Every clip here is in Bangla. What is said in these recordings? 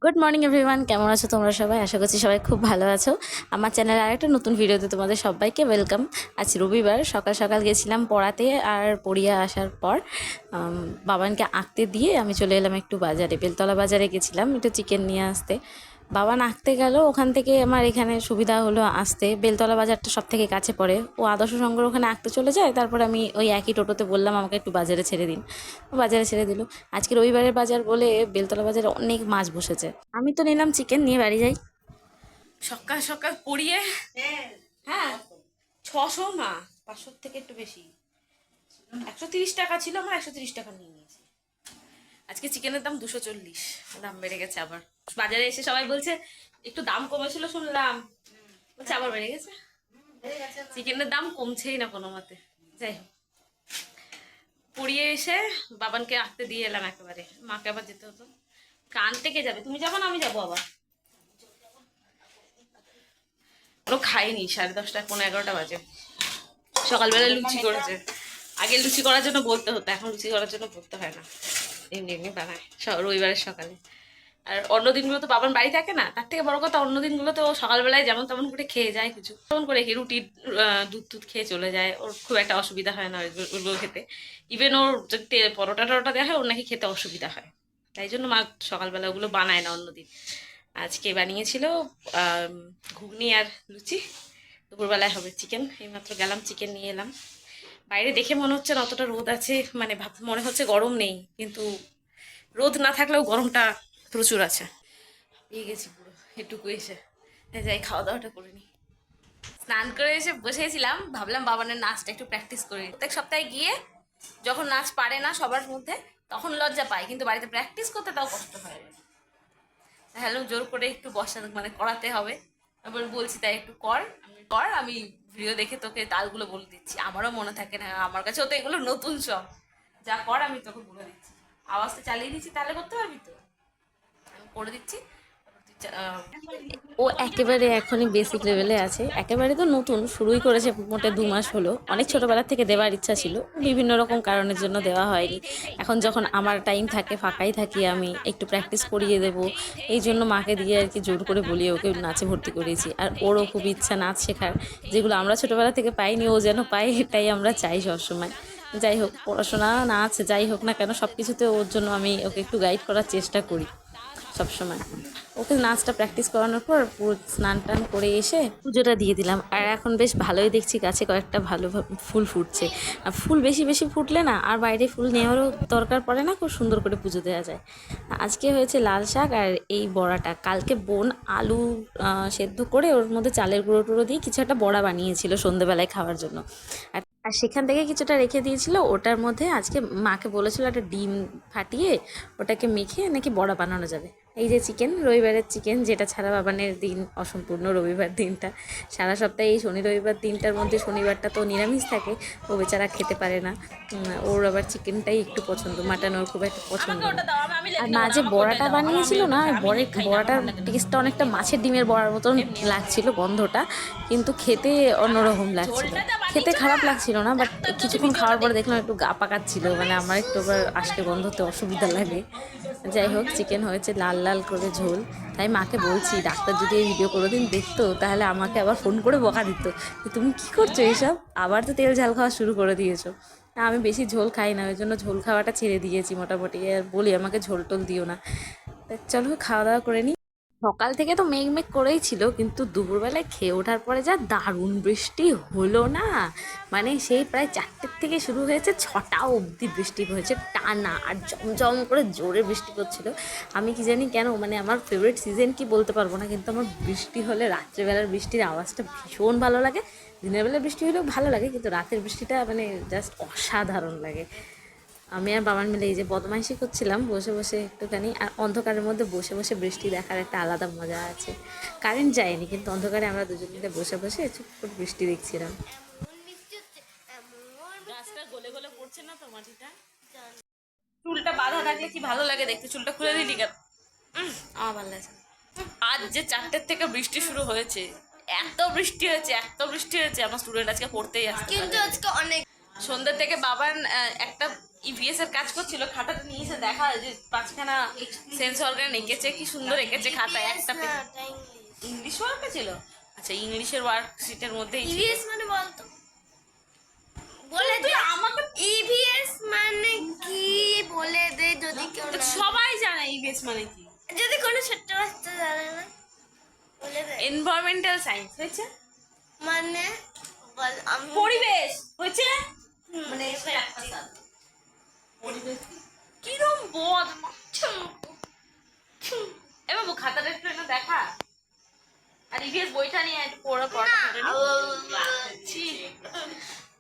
গুড মর্নিং এভরিওয়ান, কেমন আছো তোমরা সবাই? আশা করছি সবাই খুব ভালো আছো। আমার চ্যানেলে আরেকটা নতুন ভিডিওতে তোমাদের সবাইকে ওয়েলকাম। আজ রবিবার, সকাল সকাল গেছিলাম পড়াতে, আর পড়িয়ে আসার পর বাবানকে আঁকতে দিয়ে আমি চলে এলাম একটু বাজারে, বেলতলা বাজারে গেছিলাম একটু চিকেন নিয়ে আসতে। বাবান আঁকতে গেল, ওখান থেকে আমার এখানে সুবিধা হলো আসতে, বেলতলা বাজারটা সব থেকে কাছে পড়ে। ও আদর্শ সংঘর ওখানে আঁকতে চলে যায়, তারপর আমি ওই একই টোটোতে বললাম আমাকে একটু বাজারে ছেড়ে দিন, বাজারে ছেড়ে দিল। আজকে রবিবারের বাজার বলে বেলতলা বাজারে অনেক মাছ বসেছে। আমি তো নিলাম চিকেন, নিয়ে বাড়ি যাই। সকাল সকাল পড়িয়ে, হ্যাঁ 600 না, 500 থেকে একটু বেশি, 130 টাকা ছিল, আমার 130 টাকা নিয়ে নিয়েছি। আজকে চিকেনের দাম 240, দাম বেড়ে গেছে আবার। বাজারে এসে সবাই বলছে একটু দাম কমেছিল শুনলাম, বলছে আবার বেড়ে গেছে। চিকেনের দাম কমছেই না কোনো মতে। যাই হোক, পড়িয়ে এসে বাবানকে আঁকতে দিয়ে এলাম একেবারে। মাকে আবার যেতে হতো, কানতে কে যাবে? তুমি যাবো না আমি যাবো আবার? ওরা খাইনি, 10:30 11:30 বাজে। সকালবেলা লুচি করেছে। আগে লুচি করার জন্য বলতে হতো, এখন লুচি করার জন্য বলতে হয় না, এমনি এমনি বানায় রবিবারের সকালে। আর অন্য দিনগুলো তো বাবার বাড়ি থাকে না, তার থেকে বড় কথা অন্য দিনগুলো তো সকালবেলায় যেমন তেমন করে খেয়ে যায়, কিছু তেমন করে রুটি দুধ টুধ খেয়ে চলে যায়, ওর খুব একটা অসুবিধা হয় না ওইগুলো খেতে। ইভেন ওর যদি পরোটা টরোটা দেওয়া হয় ওর নাকি খেতে অসুবিধা হয়, তাই জন্য মা সকালবেলা ওগুলো বানায় না অন্যদিন। আজকে বানিয়েছিল ঘুগনি আর লুচি। দুপুরবেলায় হবে চিকেন। এইমাত্র গেলাম চিকেন নিয়ে এলাম। বাইরে দেখে মনে হচ্ছে না অতটা রোদ আছে, মানে মনে হচ্ছে গরম নেই, কিন্তু রোদ না থাকলেও গরমটা প্রচুর আছে। পেয়ে গেছি পুরো এটুকু এসে। যাই খাওয়া দাওয়াটা করে নিই। স্নান করে এসে বসেছিলাম, ভাবলাম বাবানের নাচটা একটু প্র্যাকটিস করি। প্রত্যেক সপ্তাহে গিয়ে যখন নাচ পারে না সবার মধ্যে তখন লজ্জা পাই, কিন্তু বাড়িতে প্র্যাকটিস করতে তাও কষ্ট হয়। হ্যালো, জোর করে একটু বসা মানে করাতে হবে। তারপর বলছি তাই একটু কর, আমি ভিডিও দেখে তোকে তালগুলো বলে দিচ্ছি। আমারও মনে থাকে না, আমার কাছেও তো এগুলো নতুন সব। যা কর আমি তোকে বলে দিচ্ছি, আওয়াজটা চালিয়ে দিচ্ছি, তাহলে করতে পারবি তো? আমি করে দিচ্ছি। ও একেবারে এখনই বেসিক লেভেলে আছে, একেবারে তো নতুন শুরুই করেছে, মোটে 2 মাস হলো। অনেক ছোটবেলা থেকে দেওয়ার ইচ্ছা ছিল, বিভিন্ন রকম কারণের জন্য দেওয়া হয়নি। এখন যখন আমার টাইম থাকে, ফাঁকাই থাকি, আমি একটু প্র্যাকটিস করিয়ে দেবো, এই জন্য মাকে দিয়ে আর কি জোর করে বলিয়ে ওকে নাচে ভর্তি করিয়েছি। আর ওরও খুব ইচ্ছা নাচ শেখার, যেগুলো আমরা ছোটবেলা থেকে পাইনি ও যেন পায়, এটাই আমরা চাই সবসময়। যাই হোক, পড়াশোনা নাচ যাই হোক না কেন, সব কিছুতে ওর জন্য আমি ওকে একটু গাইড করার চেষ্টা করি সবসময়। ওকে নাচটা প্র্যাকটিস করানোর পর পুরো স্নান টান করে এসে পুজোটা দিয়ে দিলাম। আর এখন বেশ ভালোই দেখছি গাছে কয়েকটা ভালো ফুল ফুটছে। আর ফুল বেশি বেশি ফুটলে না আর বাইরে ফুল নেওয়ারও দরকার পড়ে না, খুব সুন্দর করে পুজো দেওয়া যায়। আজকে হয়েছে লাল শাক আর এই বড়াটা। কালকে বোন আলু সেদ্ধ করে ওর মধ্যে চালের গুঁড়ো টুড়ো দিয়ে কিছু একটা বড়া বানিয়েছিল সন্ধেবেলায় খাওয়ার জন্য। আর আর সেখান থেকে কিছুটা রেখে দিয়েছিল, ওটার মধ্যে আজকে মাকে বলেছিল একটা ডিম ফাটিয়ে ওটাকে মেখে নাকি বড়া বানানো যাবে। এই যে চিকেন, রবিবারের চিকেন, যেটা ছাড়া বাবানের দিন অসম্পূর্ণ, রবিবার দিনটা। সারা সপ্তাহে এই শনি রবিবার দিনটার মধ্যে শনিবারটা তো নিরামিষ থাকে, ও বেচারা খেতে পারে না। ওর আবার চিকেনটাই একটু পছন্দ, মাটন ওর খুব একটা পছন্দ না। আর মা যে বড়াটা বানিয়েছিল না, বড়াটার টেস্টটা অনেকটা মাছের ডিমের বড়ার মতন লাগছিল গন্ধটা, কিন্তু খেতে অন্যরকম লাগছিল। খেতে খারাপ লাগছিল না, বাট কিছুক্ষণ খাওয়ার পরে দেখলাম একটু গা পাকাচ্ছিল, মানে আমার একটু আবার আজকে গন্ধতে অসুবিধা লাগে। যাই হোক, চিকেন হয়েছে লাল লাল করে ঝোল। তাই মাকে বলছি, ডাক্তার যদি এই ভিডিও কোনোদিন দেখতো তাহলে আমাকে আবার ফোন করে বকা দিত, তুমি কি করছো এইসব, আবার তো তেল ঝাল খাওয়া শুরু করে দিয়েছো। আমি বেশি ঝোল খাই না, ওই জন্য ঝোল খাওয়াটা ছেড়ে দিয়েছি মোটামুটি। আর বলি আমাকে ঝোল টোল দিও না। চলো খাওয়া দাওয়া করে নিই। সকাল থেকে তো মেঘ মেঘ করেই ছিল, কিন্তু দুপুরবেলায় খেয়ে ওঠার পরে যা দারুণ বৃষ্টি হলো না, মানে সেই প্রায় 4টের থেকে শুরু হয়েছে, 6টা অবধি বৃষ্টি হয়েছে টানা, আর জমজম করে জোরে বৃষ্টি পড়ছিল। আমি কি জানি কেন, মানে আমার ফেভারিট সিজন কি বলতে পারবো না, কিন্তু আমার বৃষ্টি হলে রাত্রেবেলার বৃষ্টির আওয়াজটা ভীষণ ভালো লাগে। দিনের বেলা বৃষ্টি হলেও ভালো লাগে, কিন্তু রাতের বৃষ্টিটা মানে জাস্ট অসাধারণ লাগে। আমি আর বাবার মিলে এই যে বদমাইশি করছিলাম বসে বসে একটুখানি, আর অন্ধকারের মধ্যে বসে বসে বৃষ্টি দেখার একটা আলাদা মজা আছে। কারেন্ট যায়নি, কিন্তু অন্ধকারে আমরা দুজন মিলে বসে বসে চুপ করে বৃষ্টি দেখছিলাম। গাছটা গলে গলে পড়ছে না তো মাটিটা? চুলটা বাঁধা থাকলে কি ভালো লাগে দেখতে, চুলটা খুলে দিলি কেন? আমার ভালো লাগছে। আজ যে 4টের থেকে বৃষ্টি শুরু হয়েছে, এত বৃষ্টি হয়েছে, আমার স্টুডেন্ট আজকে পড়তেই আসছে, কিন্তু আজকে অনেক সন্ধ্যা থেকে বাবার একটা ইভিএস এর কাজ করছিল, খাতাটা নিয়ে এসে দেখা যে 5খানা সেন্স অর্গান এঁকেছে, কি সুন্দর এঁকেছে খাতায়। একটা ইংলিশ ওয়ার্কটা ছিল। আচ্ছা, ইংলিশের ওয়ার্কশিটের মধ্যে ইভিএস মানে বলতো, বলে দে আমাকে ইভিএস মানে কি বলে দে, যদি কেউ না সবাই জানে ইভিএস মানে কি, যদি কোনো ছোট্ট বাচ্চা জানে না বলে দে। এনভায়রনমেন্টাল সায়েন্স হয়েছে, মানে বল আমি পরিবেশ হয়েছে, মানে কিরম বদ। এ বাবু খাতাটা একটু এনে দেখা, আর ইভিএস বইটা নিয়ে একটু পড়া পড়া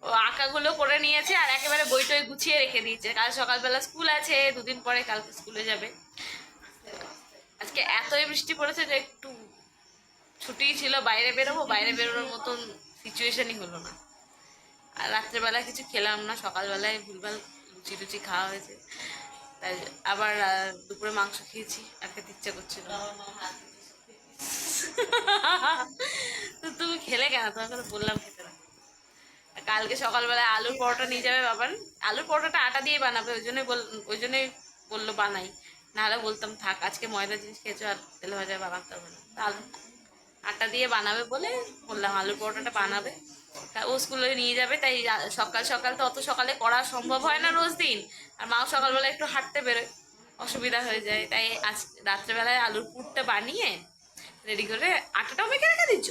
ও আঁকাগুলো করে নিয়েছে, আর একেবারে বইটই গুছিয়ে রেখে দিয়েছে। কাল সকালবেলা স্কুল আছে, 2 দিন পরে কালকে স্কুলে যাবে। আজকে এতই বৃষ্টি পড়েছে যে একটু ছুটি ছিল, বাইরে বেরোবো, বাইরে বেরোনোর মতন সিচুয়েশনই হলো না। আর রাত্রেবেলা কিছু খেলাম না, সকালবেলায় ভুলভাল লুচি টুচি খাওয়া হয়েছে, তাই আবার দুপুরে মাংস খেয়েছি, আর খেতে ইচ্ছে করছিল না। তো তুমি খেলে কেন? তোমাকে তো বললাম খেতে না। কালকে সকালবেলায় আলুর পরোটা নিয়ে যাবে বাবান। আলুর পরোটাটা আটা দিয়ে বানাবে, ওই জন্যই বললো বানাই, নাহলে বলতাম থাক, আজকে ময়দা জিনিস খেয়েছো আর তেলে ভাজা বানাতে হবে না। আলু আটা দিয়ে বানাবে বলে বললাম, আলুর পরোটাটা বানাবে। তা ও স্কুলে নিয়ে যাবে, তাই সকাল সকাল তো অত সকালে করা সম্ভব হয় না রোজ দিন, আর মাও সকালবেলা একটু হাঁটতে বেরোয়, অসুবিধা হয়ে যায়। তাই আজ রাত্রেবেলায় আলুর পুরটা বানিয়ে রেডি করে আটাটাও মেখে রেখে দিচ্ছ,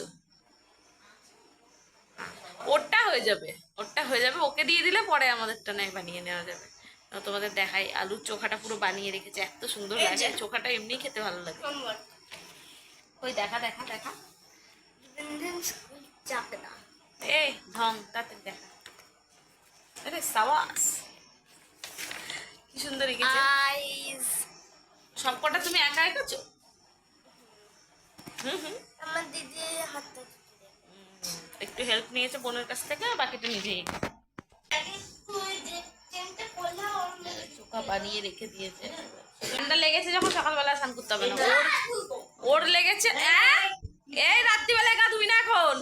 ওরটা হয়ে যাবে, ওরটা হয়ে যাবে, ওকে দিয়ে দিলে পরে আমাদেরটা নেয় বানিয়ে নেওয়া যাবে। তোমাদের দেখাই, আলুর চোখাটা পুরো বানিয়ে রেখেছে, এত সুন্দর লাগে চোখাটা, এমনি খেতে ভালো লাগে। ওই দেখা দেখা দেখা চাপে না, এই ঢং তাতে দেখা, আরে সাবাস, কি সুন্দর রেখেছে। আইস সবকটা তুমি একা এঁকেছো? আমার দিদি হাতে একটু হেল্প নিয়েছে বোনের কাছ থেকে, বাকিটা নিজেই চোখা বানিয়ে রেখে দিয়েছে। ঠান্ডা লেগেছে যখন সকালবেলা স্নান করতে হবে না, ওর লেগেছে। এই রাত্রিবেলায় গা ধুবি না এখন,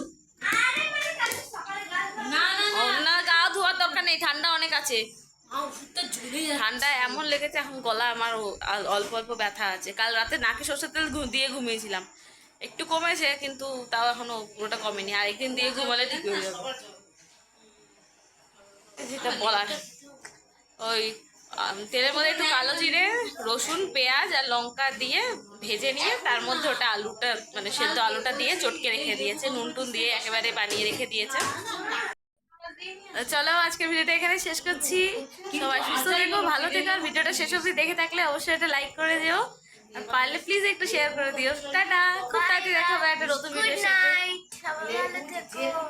না গা ধোয়ার দরকার নেই, ঠান্ডা অনেক আছে। ঠান্ডা এমন লেগেছে, এখন গলা আমার অল্প অল্প ব্যথা আছে। কাল রাতে নাকে সর্ষের তেল দিয়ে ঘুমিয়েছিলাম, একটু কমেছে, কিন্তু তাও এখনো পুরোটা কমেনি। আরেকদিন দিয়ে ঘুমালে ঠিক হয়ে যাবে। যেটা বলার, ওই তেলের মধ্যে একটু কালো জিরে, রসুন, পেঁয়াজ আর লঙ্কা দিয়ে ভেজে নিয়ে তার মধ্যে ওটা আলুটা, মানে সেদ্ধ আলুটা দিয়ে চটকে রেখে দিয়েছে, নুন টুন দিয়ে একেবারে বানিয়ে রেখে দিয়েছে। চলো আজকের ভিডিওটা এখানে শেষ করছি। সবাই সুস্থ থেকো, ভালো থেকো, আর ভিডিওটা শেষ অবধি দেখে থাকলে অবশ্যই একটা লাইক করে দিও, আর পারলে প্লিজ একটু শেয়ার করে দিও। টাটা, খুব তাড়াতাড়ি দেখা হবে একটা নতুন ভিডিওর সাথে। সবাই ভালো থেকো।